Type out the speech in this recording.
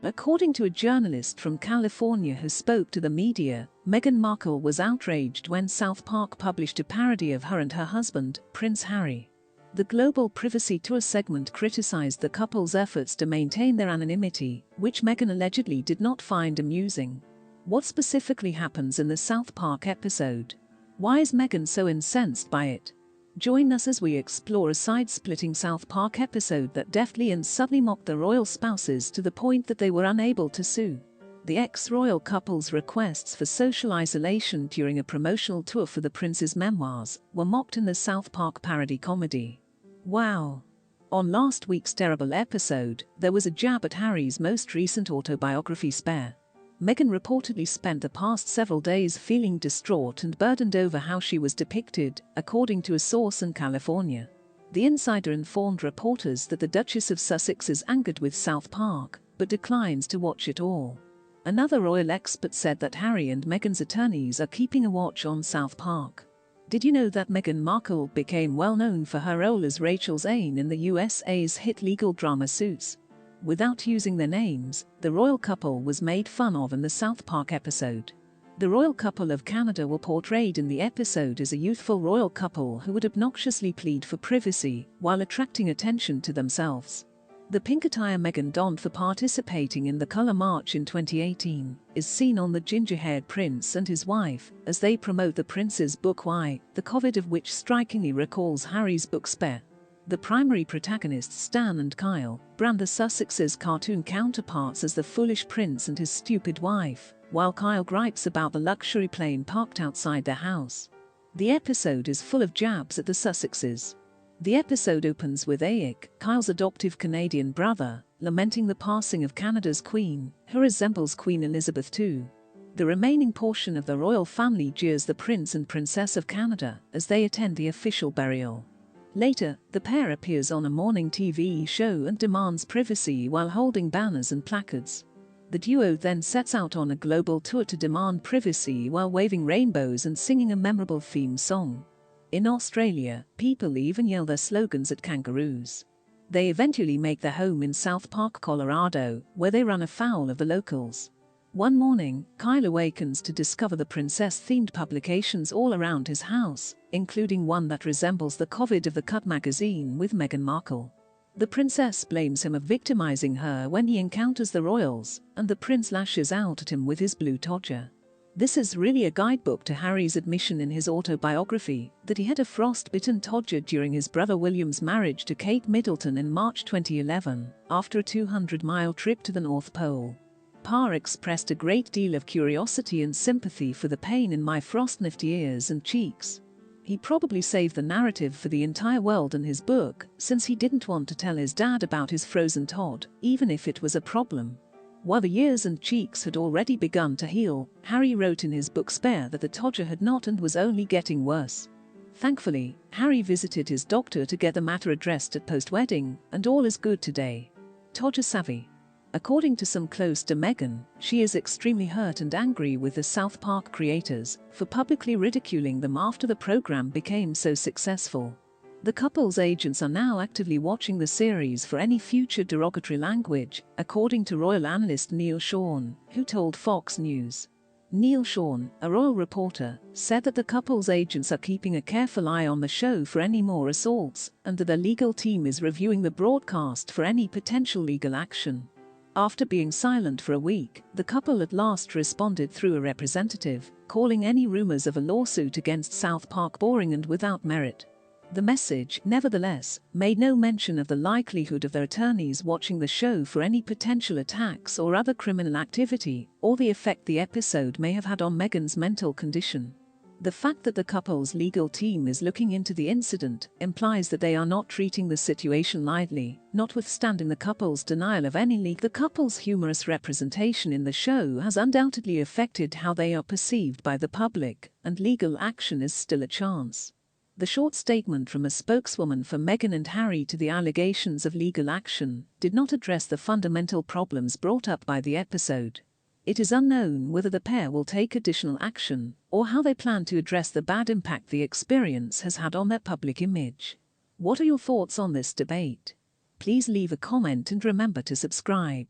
According to a journalist from California who spoke to the media, Meghan Markle was outraged when South Park published a parody of her and her husband, Prince Harry. The Global Privacy Tour segment criticized the couple's efforts to maintain their anonymity, which Meghan allegedly did not find amusing. What specifically happens in the South Park episode? Why is Meghan so incensed by it? Join us as we explore a side-splitting South Park episode that deftly and subtly mocked the royal spouses to the point that they were unable to sue. The ex-royal couple's requests for social isolation during a promotional tour for the prince's memoirs were mocked in the South Park parody comedy. Wow! On last week's terrible episode, there was a jab at Harry's most recent autobiography Spare. Meghan reportedly spent the past several days feeling distraught and burdened over how she was depicted, according to a source in California. The insider informed reporters that the Duchess of Sussex is angered with South Park, but declines to watch it all. Another royal expert said that Harry and Meghan's attorneys are keeping a watch on South Park. Did you know that Meghan Markle became well known for her role as Rachel Zane in the USA's hit legal drama Suits? Without using their names, the royal couple was made fun of in the South Park episode. The royal couple of Canada were portrayed in the episode as a youthful royal couple who would obnoxiously plead for privacy while attracting attention to themselves. The pink attire Meghan donned for participating in the Colour March in 2018 is seen on the ginger-haired prince and his wife as they promote the prince's book Why, the cover of which strikingly recalls Harry's book Spare. The primary protagonists Stan and Kyle brand the Sussexes' cartoon counterparts as the foolish prince and his stupid wife, while Kyle gripes about the luxury plane parked outside their house. The episode is full of jabs at the Sussexes. The episode opens with Aik, Kyle's adoptive Canadian brother, lamenting the passing of Canada's queen, who resembles Queen Elizabeth II. The remaining portion of the royal family jeers the Prince and Princess of Canada as they attend the official burial. Later, the pair appears on a morning TV show and demands privacy while holding banners and placards. The duo then sets out on a global tour to demand privacy while waving rainbows and singing a memorable theme song. In Australia, people even yell their slogans at kangaroos. They eventually make their home in South Park, Colorado, where they run afoul of the locals. One morning, Kyle awakens to discover the princess-themed publications all around his house, including one that resembles the cover of the Cut magazine with Meghan Markle. The princess blames him of victimizing her when he encounters the royals, and the prince lashes out at him with his blue Todger. This is really a guidebook to Harry's admission in his autobiography that he had a frostbitten Todger during his brother William's marriage to Kate Middleton in March 2011, after a 200-mile trip to the North Pole. Parr expressed a great deal of curiosity and sympathy for the pain in my frost-nipped ears and cheeks. He probably saved the narrative for the entire world in his book, since he didn't want to tell his dad about his frozen Todd, even if it was a problem. While the ears and cheeks had already begun to heal, Harry wrote in his book Spare that the Todger had not and was only getting worse. Thankfully, Harry visited his doctor to get the matter addressed at post-wedding, and all is good today. Todger savvy. According to some close to Meghan, she is extremely hurt and angry with the South Park creators for publicly ridiculing them after the program became so successful. The couple's agents are now actively watching the series for any future derogatory language, according to royal analyst Neil Sean, who told Fox News. Neil Sean, a royal reporter, said that the couple's agents are keeping a careful eye on the show for any more assaults, and that their legal team is reviewing the broadcast for any potential legal action. After being silent for a week, the couple at last responded through a representative, calling any rumors of a lawsuit against South Park boring and without merit. The message, nevertheless, made no mention of the likelihood of their attorneys watching the show for any potential attacks or other criminal activity, or the effect the episode may have had on Meghan's mental condition. The fact that the couple's legal team is looking into the incident implies that they are not treating the situation lightly, notwithstanding the couple's denial of any leak. The couple's humorous representation in the show has undoubtedly affected how they are perceived by the public, and legal action is still a chance. The short statement from a spokeswoman for Meghan and Harry to the allegations of legal action did not address the fundamental problems brought up by the episode. It is unknown whether the pair will take additional action, or how they plan to address the bad impact the experience has had on their public image. What are your thoughts on this debate? Please leave a comment and remember to subscribe.